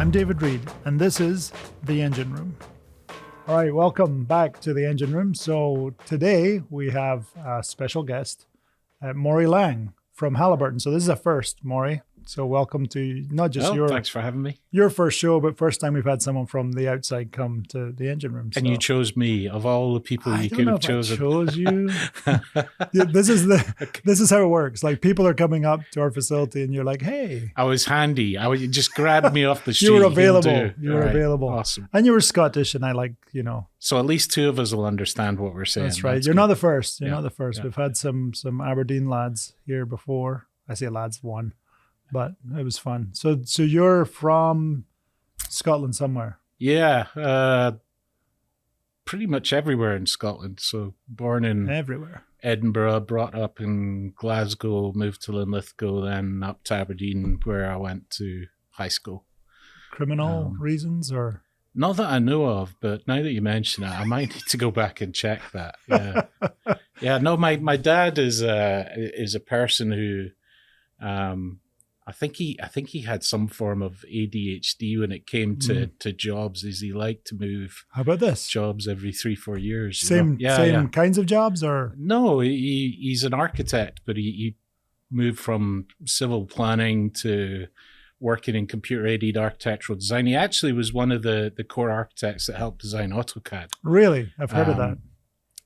I'm David Reed, and this is The Engine Room. All right, welcome back to The Engine Room. So today we have a special guest, Moray Laing from Halliburton. So this is a first, Moray. So welcome to not just thanks for having me. Your first show, but first time we've had someone from the outside come to The Engine Room. And you chose me of all the people you could have chosen. I chose you. Yeah, this is how it works. Like, people are coming up to our facility, and you're like, "Hey." I was handy. You just grabbed me off the street. You were available. You were available. Awesome. And you were Scottish, and I So at least two of us will understand what we're saying. That's right. You're not the first. You're not the first. Yeah. We've had some Aberdeen lads here before. I say lads, one. But it was fun. So you're from Scotland somewhere? Yeah, pretty much everywhere in Scotland. So born in everywhere. Edinburgh, brought up in Glasgow, moved to Linlithgow, then up to Aberdeen, where I went to high school. Criminal reasons, or? Not that I know of, but now that you mention it, I might need to go back and check that. Yeah, yeah. No, my dad is a person who. I think he had some form of ADHD when it came to jobs, as he liked to move. How about this? Jobs every 3-4 years. Same kinds of jobs, or? No, he's an architect, but he moved from civil planning to working in computer-aided architectural design. He actually was one of the core architects that helped design AutoCAD. Really? I've heard of that.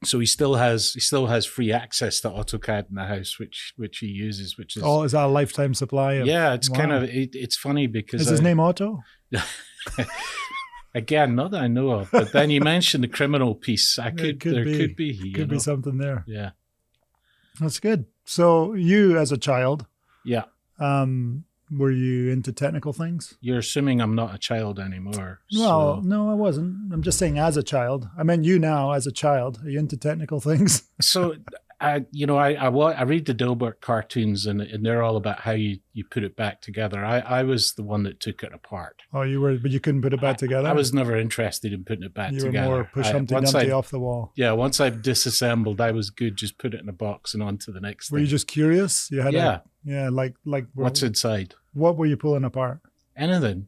So he still has free access to AutoCAD in the house, which he uses, which is is that a lifetime supply? It's kind of it's funny because is his name Otto? Again, not that I know of, but then you mentioned the criminal piece. Could be something there. Yeah, that's good. So you, as a child, were you into technical things? You're assuming I'm not a child anymore. Well, no, I wasn't. I'm just saying as a child. I meant you now as a child. Are you into technical things? So, I read the Dilbert cartoons, and they're all about how you put it back together. I was the one that took it apart. Oh, you were, but you couldn't put it back together? I was never interested in putting it back together. You were more push Humpty Dumpty off the wall. Yeah, once I've disassembled, I was good. Just put it in a box and on to the next thing. Were you just curious? You had like what's inside? What were you pulling apart? Anything.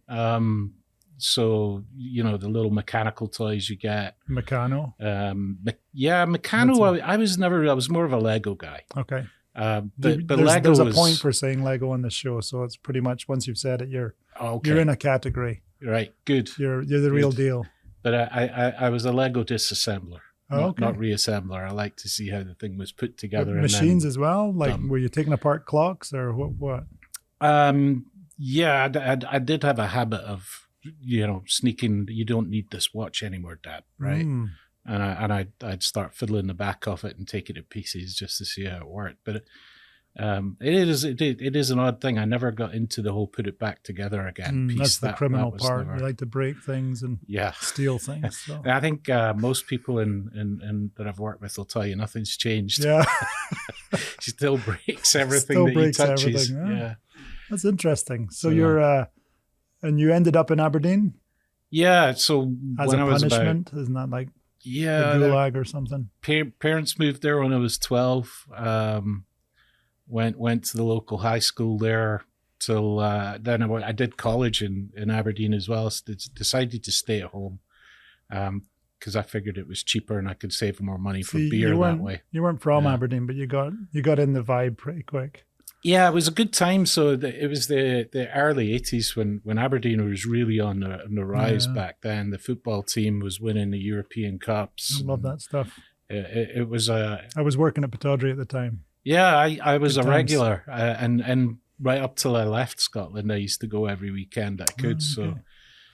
So, the little mechanical toys you get. Meccano? Meccano. I was more of a Lego guy. Okay. But there's a point for saying Lego on this show, so it's pretty much, once you've said it, you're in a category. Right, good. You're the real deal. But I was a Lego disassembler, not reassembler. I like to see how the thing was put together. But machines as well? Like, were you taking apart clocks, or what? Yeah, I did have a habit of, sneaking. You don't need this watch anymore, Dad, right? And I'd start fiddling the back of it and take it to pieces just to see how it worked. But it is an odd thing. I never got into the whole put it back together again piece. That's the criminal part. You like to break things and steal things. So. I think most people in that I've worked with will tell you nothing's changed. Yeah, she still breaks everything that he touches. Yeah. That's interesting. So you're, and you ended up in Aberdeen? Yeah. So as when a I was punishment, isn't that like the Gulag or something? Parents moved there when I was 12. Went to the local high school there till then. I did college in Aberdeen as well. So decided to stay at home because I figured it was cheaper and I could save more money for beer that way. You weren't from Aberdeen, but you got in the vibe pretty quick. Yeah, it was a good time. So it was the early 80s when Aberdeen was really on the rise back then. The football team was winning the European Cups. I love that stuff. It was I was working at Pittodrie at the time. Yeah, I was a regular. And right up till I left Scotland, I used to go every weekend I could. Okay.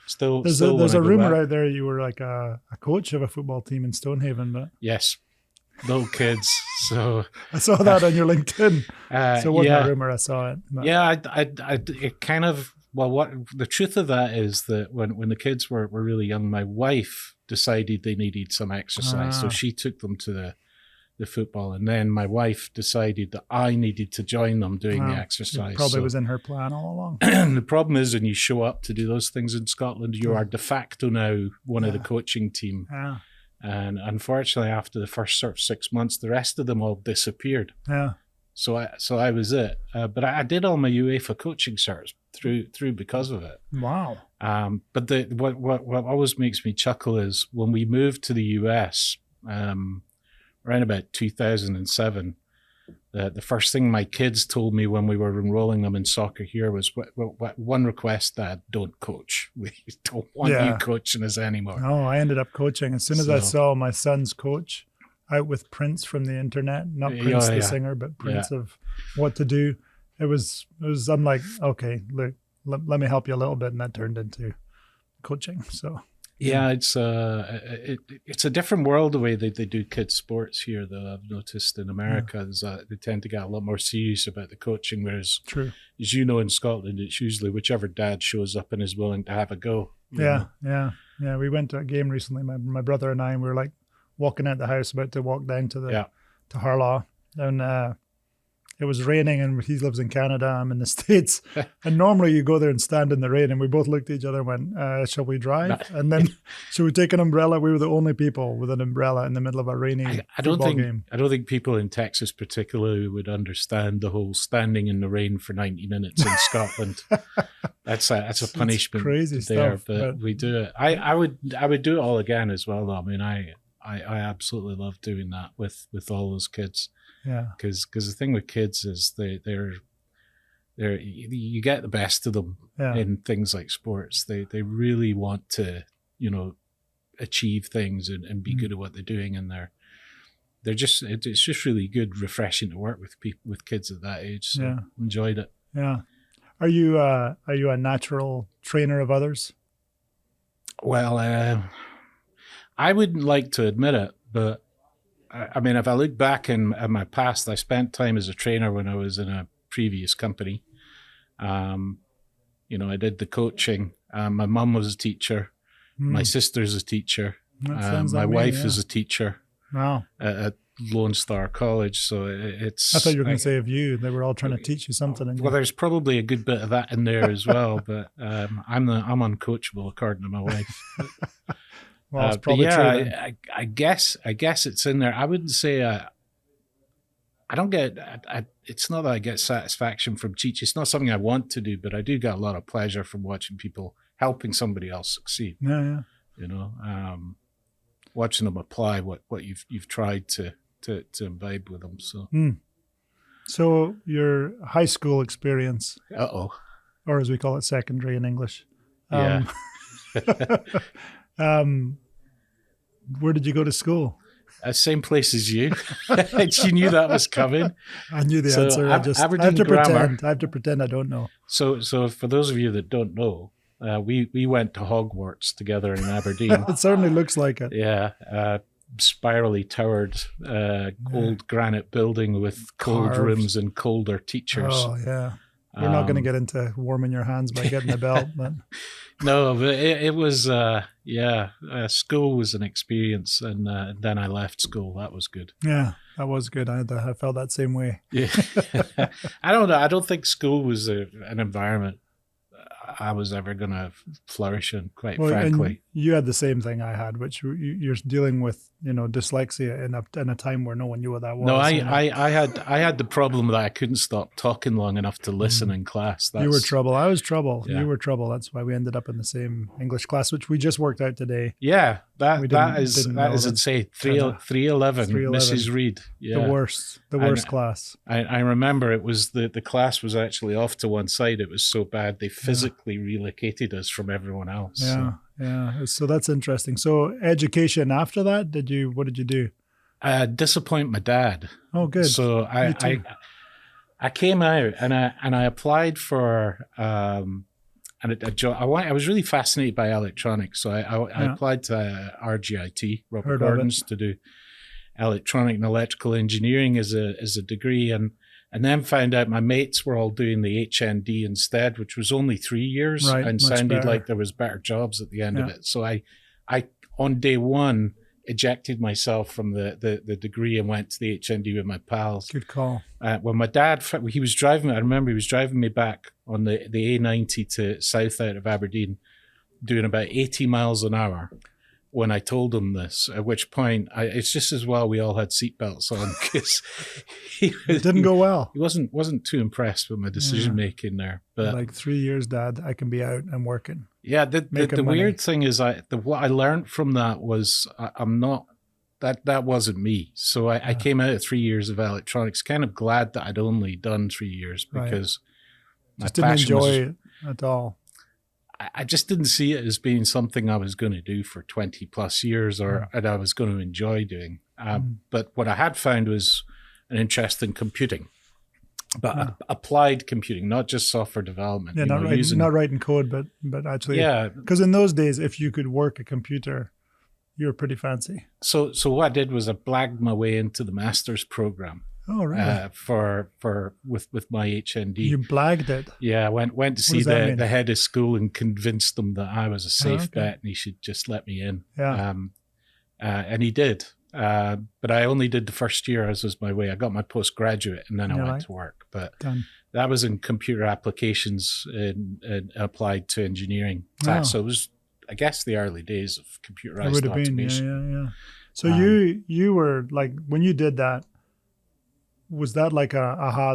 So there's a rumor out there you were like a coach of a football team in Stonehaven. But yes. Little kids, so I saw that on your LinkedIn. So it wasn't a rumor, I saw it. But. Yeah, it kind of, what the truth of that is that when the kids were really young, my wife decided they needed some exercise, so she took them to the football, and then my wife decided that I needed to join them doing the exercise. It probably was in her plan all along. The problem is when you show up to do those things in Scotland, you are de facto now one of the coaching team. Yeah. And unfortunately, after the first sort of 6 months, the rest of them all disappeared. Yeah. So I was it. But I did all my UEFA coaching certs through because of it. Wow. But what always makes me chuckle is when we moved to the US around about 2007. The first thing my kids told me when we were enrolling them in soccer here was, what one request, Dad, don't coach. We don't want you coaching us anymore. No, I ended up coaching. As soon as I saw my son's coach out with prints from the internet, not Prince the singer, but prints of what to do, it was. I'm like, okay, look, let me help you a little bit. And that turned into coaching. So. Yeah, it's a different world the way they do kids sports here, though. I've noticed in America they tend to get a lot more serious about the coaching, whereas, as you know, in Scotland, it's usually whichever dad shows up and is willing to have a go. Yeah. We went to a game recently, my brother and I, and we were like walking out the house, about to walk down to to Harlaw, and it was raining, and he lives in Canada, I'm in the States. And normally you go there and stand in the rain, and we both looked at each other and went, shall we drive? And then, should we take an umbrella? We were the only people with an umbrella in the middle of a rainy football game. I don't think people in Texas particularly would understand the whole standing in the rain for 90 minutes in Scotland. That's a punishment crazy there, stuff, but we do it. I would do it all again as well, though. I mean, I absolutely love doing that with all those kids. Yeah, because the thing with kids is they're you get the best of them in things like sports. They really want to achieve things and be good at what they're doing, and it's just really good, refreshing to work with kids at that age. So enjoyed it. Yeah, are you a natural trainer of others? Well, I wouldn't like to admit it, but I mean, if I look back in my past, I spent time as a trainer when I was in a previous company. I did the coaching. My mum was a teacher. My sister's a teacher. My wife is a teacher. Wow. At Lone Star College. So it's. I thought you were going to say of you. They were all trying to teach you something. Well, there's probably a good bit of that in there as well, but I'm uncoachable according to my wife. Well, it's probably true. I guess it's in there. I wouldn't say I don't get. It's not that I get satisfaction from teaching. It's not something I want to do, but I do get a lot of pleasure from watching people helping somebody else succeed. Yeah. Watching them apply what you've tried to imbibe with them. So. So your high school experience. Or as we call it, secondary in English. Yeah. Where did you go to school? Same place as you. You knew that was coming. I knew the answer. I have to pretend I don't know. So for those of you that don't know, we went to Hogwarts together in Aberdeen. It certainly looks like it. Yeah. Spirally towered old granite building with cold rooms and colder teachers. Oh, yeah. We're not going to get into warming your hands by getting a belt. But. No, but it was, school was an experience, and then I left school. That was good. Yeah, that was good. I felt that same way. Yeah. I don't know. I don't think school was an environment I was ever going to flourish in, quite frankly. You had the same thing I had, which you're dealing with, dyslexia in a time where no one knew what that was. No, I had the problem that I couldn't stop talking long enough to listen in class. You were trouble. I was trouble. Yeah. You were trouble. That's why we ended up in the same English class, which we just worked out today. Yeah, that is insane. 311, Mrs. Reed. Yeah. The worst class. I remember it was the class was actually off to one side. It was so bad they physically relocated us from everyone else. Yeah. Yeah, so that's interesting. So education after that, what did you do? Disappoint my dad. Oh, good. So I came out and I applied for a job. I was really fascinated by electronics, so I applied to RGIT, Robert Gordon's, to do electronic and electrical engineering as a degree, and then found out my mates were all doing the HND instead, which was only 3 years and sounded like there was better jobs at the end of it. So I on day one ejected myself from the degree and went to the HND with my pals. Good call. When my dad, he was driving me back on the A90 to south out of Aberdeen, doing about 80 miles an hour. When I told him this, at which point it's just as well we all had seatbelts on, because it didn't go well. He wasn't too impressed with my decision making there. But like 3 years, Dad, I can be out and working. Yeah, the making money. weird thing is, what I learned from that was I'm not that wasn't me. So I came out of 3 years of electronics, kind of glad that I'd only done 3 years because my just didn't passion enjoy was, it at all. I just didn't see it as being something I was going to do for 20 plus years and I was going to enjoy doing. But what I had found was an interest in computing, but applied computing, not just software development. Yeah, not writing code, but actually, because in those days, if you could work a computer, you were pretty fancy. So what I did was I blagged my way into the master's program. Oh, really? With my HND. You blagged it? Yeah, I went to see the head of school and convinced them that I was a safe bet and he should just let me in. Yeah. And he did. But I only did the first year, as was my way. I got my postgraduate and then I went to work. But that was in computer applications and applied to engineering. Oh. So it was, I guess, the early days of computerized automation. Yeah. So you were like, when you did that, was that like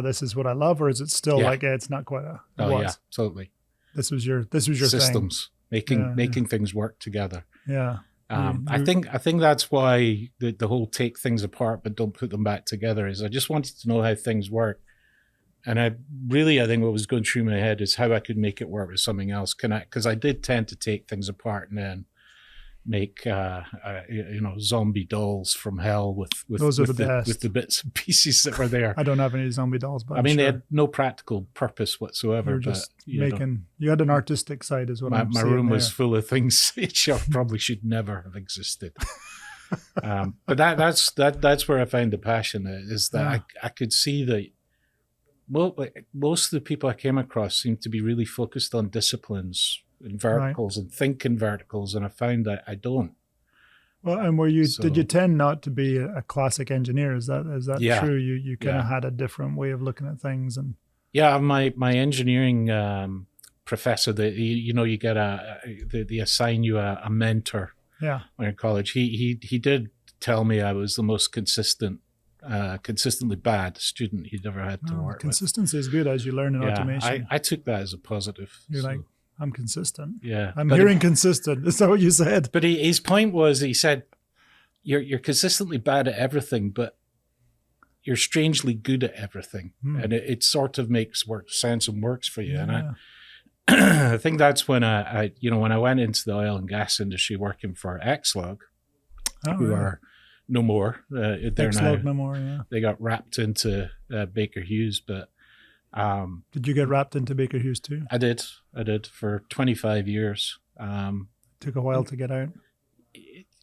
this is what I love, or is it still like it's not quite a? Yeah, totally. This was your systems thing. making things work together. Yeah. I think that's why the whole take things apart but don't put them back together is I just wanted to know how things work, and I think what was going through my head is how I could make it work with something else. Because I did tend to take things apart and then make zombie dolls from hell with the bits and pieces that were there. I don't have any zombie dolls, but they had no practical purpose whatsoever. You're just you had an artistic side as well. My room was full of things which probably should never have existed. But that's where I found the passion is that I could see that most of the people I came across seemed to be really focused on disciplines and verticals and think in verticals, and I found that I don't. Well, and did you tend not to be a classic engineer? Is that true? You kind of had a different way of looking at things, and my engineering professor, you get they assign you a mentor. Yeah, when you're in college, he did tell me I was the most consistently bad student he'd ever had to work with. Consistency is good as you learn in automation. I took that as a positive. You're like, I'm consistent. Yeah. I'm hearing consistent. Is that what you said? But his point was, he said, you're consistently bad at everything, but you're strangely good at everything. And it sort of makes sense and works for you. Yeah. And I think that's when when I went into the oil and gas industry working for Xlog, who are no more. They're Xlog no more, yeah. They got wrapped into Baker Hughes, but did you get wrapped into Baker Hughes too? I did for 25 years. Took a while to get out.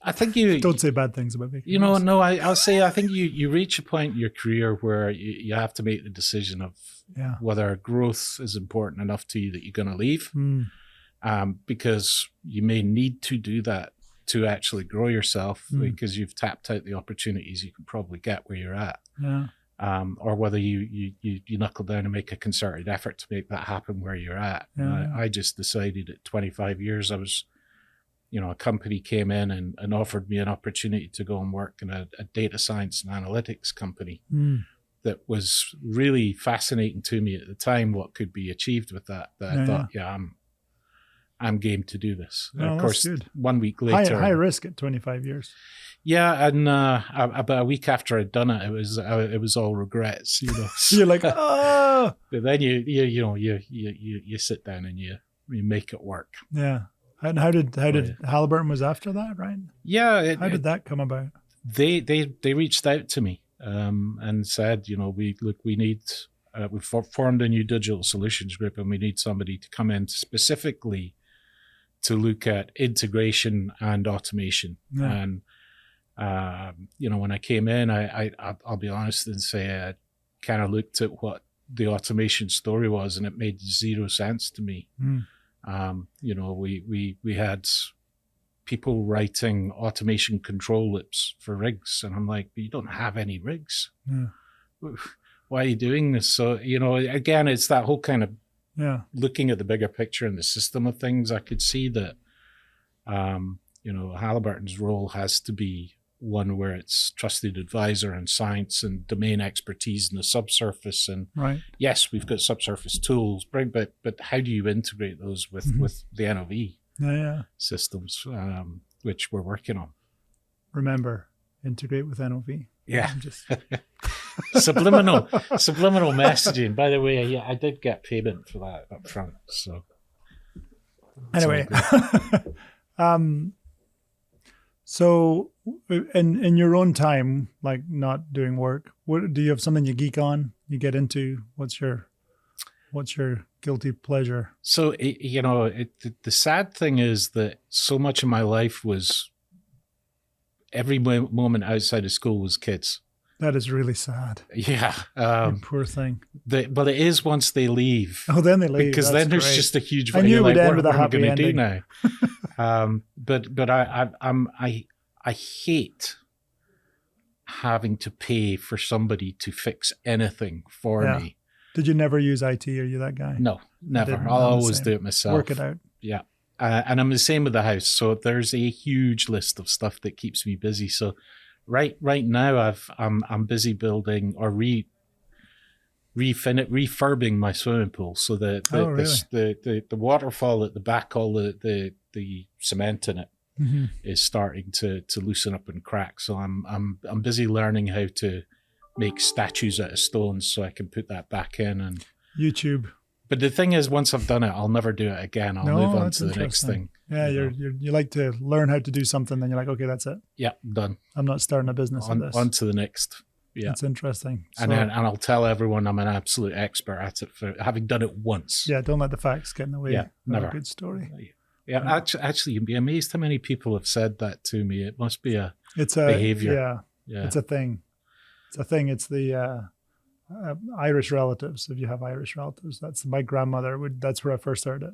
I think you don't say bad things about Baker Hughes. No, I'll say I think you reach a point in your career where you have to make the decision of whether growth is important enough to you that you're going to leave, because you may need to do that to actually grow yourself because you've tapped out the opportunities you can probably get where you're at. Yeah. Or whether you knuckle down and make a concerted effort to make that happen where you're at. I just decided at 25 years, I was, a company came in and offered me an opportunity to go and work in a data science and analytics company that was really fascinating to me at the time, what could be achieved with that. I thought, I'm game to do this. Of course, good. 1 week later. High risk at 25 years. Yeah, and about a week after I'd done it, it was all regrets. You're like, oh. But then you sit down and you make it work. Yeah. And how did Halliburton was after that, right? Yeah. How did that come about? They reached out to me and said, we need. We've formed a new digital solutions group, and we need somebody to come in specifically to look at integration and automation. Yeah. And when I came in, I'll be honest and say I kind of looked at what the automation story was, and it made zero sense to me. We had people writing automation control loops for rigs, and I'm like, but you don't have any rigs. Yeah. Why are you doing this? So, again, it's that whole kind of looking at the bigger picture and the system of things. I could see that, Halliburton's role has to be one where it's trusted advisor and science and domain expertise in the subsurface. And Right. yes, we've got subsurface tools, but how do you integrate those with the NOV Yeah. systems, which we're working on? Remember, integrate with NOV. Yeah. I'm just subliminal messaging. By the way, yeah, I did get payment for that up front. So anyway, so in your own time, like not doing work, what do you have something you geek on? You get into? What's your guilty pleasure? So the sad thing is that so much of my life was every moment outside of school was kids. That is really sad. Yeah. Poor thing. But it is once they leave. Oh, then they leave. Because That's then there's great. just a huge. I knew it would end with a what am I happy going to do ending. now? But I hate having to pay for somebody to fix anything for me. Did you never use IT? Are you that guy? No, never. I'll always do it myself. Work it out. Yeah. And I'm the same with the house. So there's a huge list of stuff that keeps me busy. So right now I'm busy building or refurbing my swimming pool. So the waterfall at the back, all the cement in it is starting to loosen up and crack. So I'm busy learning how to make statues out of stones so I can put that back in. And YouTube. But the thing is, once I've done it, I'll never do it again. I'll move on to the next thing. Yeah, you like to learn how to do something, then you're like, okay, that's it. Yeah, done. I'm not starting a business on this. On to the next. Yeah, that's interesting. And I'll tell everyone I'm an absolute expert at it for having done it once. Yeah, don't let the facts get in the way. Yeah, never. A good story. Yeah, actually, you'd be amazed how many people have said that to me. It must be a behavior. Yeah, it's a thing. It's the Irish relatives. If you have Irish relatives, that's my grandmother. That's where I first heard it.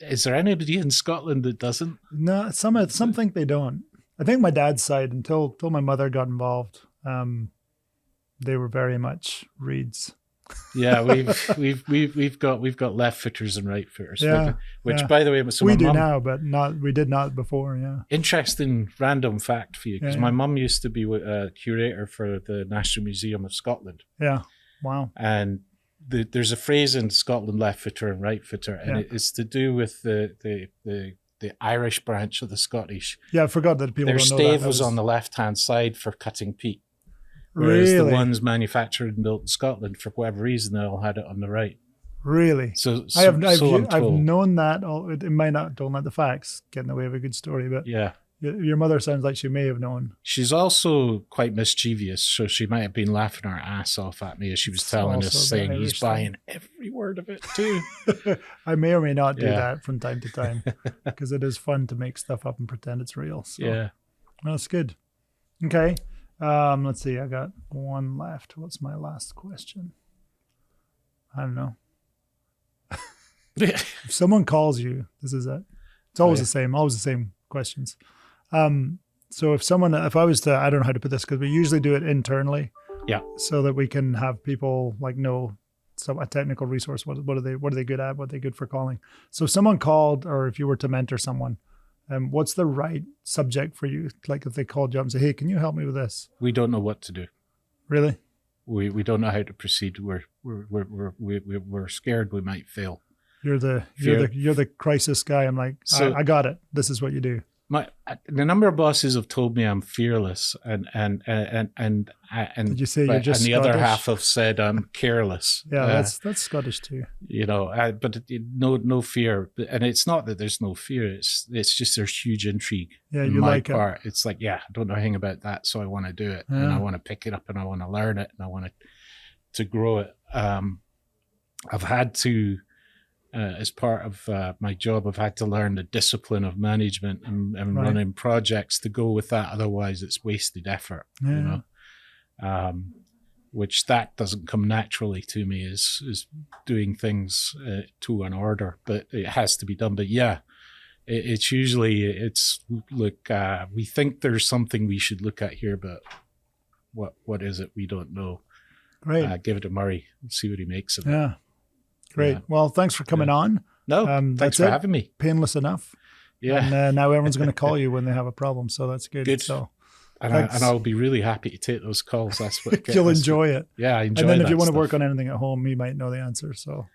Is there anybody in Scotland that doesn't? No, some think they don't. I think my dad's side, until my mother got involved, they were very much Reeds. Yeah, we've got left footers and right footers. Yeah, which by the way, so we do now, but we did not before. Yeah. Interesting random fact for you, because my mum used to be a curator for the National Museum of Scotland. Yeah. Wow. And there's a phrase in Scotland, left footer and right footer, and it's to do with the Irish branch of the Scottish. Yeah, I forgot that people their don't know that. stave was on the left-hand side for cutting peat. Really? Whereas the ones manufactured and built in Scotland, for whatever reason, they all had it on the right. Really? So I've known that. It might not. Don't let the facts get in the way of a good story. But yeah, your mother sounds like she may have known. She's also quite mischievous, so she might have been laughing her ass off at me as she was telling us, saying he's buying every word of it too. I may or may not do that from time to time because it is fun to make stuff up and pretend it's real. So. Yeah, that's good. Okay. Let's see. I got one left. What's my last question? I don't know. If someone calls you, this is it. It's always the same. Always the same questions. So if I was to, I don't know how to put this because we usually do it internally. Yeah. So that we can have people know a technical resource. What are they good at? What are they good for calling? So if someone called, or if you were to mentor someone, what's the right subject for you? Like if they called you up and say, "Hey, can you help me with this?" We don't know what to do. Really? We don't know how to proceed. We're scared we might fail. You're the crisis guy. I'm like, so, I got it. This is what you do. The number of bosses have told me I'm fearless, and did you say you're just and the Scottish? other half have said I'm careless. Yeah, that's Scottish too. But no fear, and it's not that there's no fear. It's just there's huge intrigue. Yeah, in you my like part. it. It's like, I don't know anything about that, so I want to do it, and I want to pick it up, and I want to learn it, and I want to grow it. I've had to. As part of my job, I've had to learn the discipline of management and running projects to go with that. Otherwise, it's wasted effort, which that doesn't come naturally to me is doing things to an order, but it has to be done. But it's usually, we think there's something we should look at here, but what is it? We don't know. Great. Give it to Moray and see what he makes of it. Yeah. Great. Yeah. Well, thanks for coming on. No, thanks for having me. Painless enough. Yeah. And now everyone's going to call you when they have a problem. So that's good. So Thanks. I'll be really happy to take those calls. That's what You'll enjoy it. Yeah, I enjoy. And then if that you want to stuff. work on anything at home, you might know the answer. So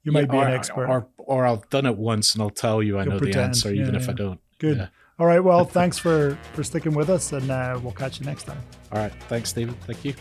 you might be an expert. Or I've done it once and I'll tell you I know the answer, even if I don't. Good. Yeah. All right. Well, thanks for sticking with us, and we'll catch you next time. All right. Thanks, David. Thank you.